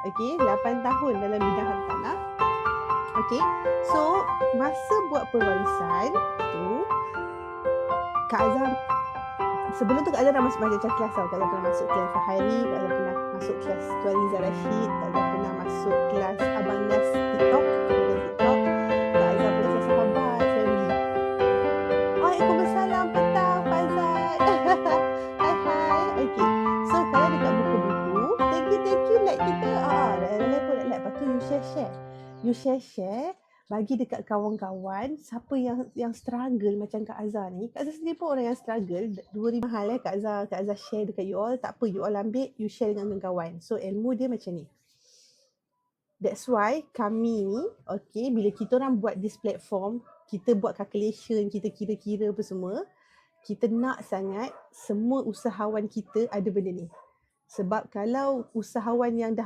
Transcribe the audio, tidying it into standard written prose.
Okay, 8 tahun dalam bidang hartanah. Okay, so masa buat pewarisan tu, Kak Azhar, sebelum tu Kak Azhar dah masuk macam kelas tau. Kak Azhar pernah masuk kelas Fahari, Kak Azhar pernah masuk kelas Tuan Liza Rashid, Kak Azhar pernah masuk kelas Abang Nas TikTok, Kak Azhar pernah kelas Sahabat Family. Waalaikumsalam, petang Pak Azhar. Hai. Okay, so kalau dekat buku-buku, thank you like kita. Dah pun like. Lepas tu you share, bagi dekat kawan-kawan siapa yang struggle macam Kak Azhar ni. Kak Azhar sendiri pun orang yang struggle. 2,000 mahal Kak Azhar share dekat you all. Tak apa, you all ambil, you share dengan kawan. So ilmu dia macam ni. That's why kami ni, okay, bila kita orang buat this platform, kita buat calculation, kita kira-kira apa semua, kita nak sangat semua usahawan kita ada benda ni. Sebab kalau usahawan yang dah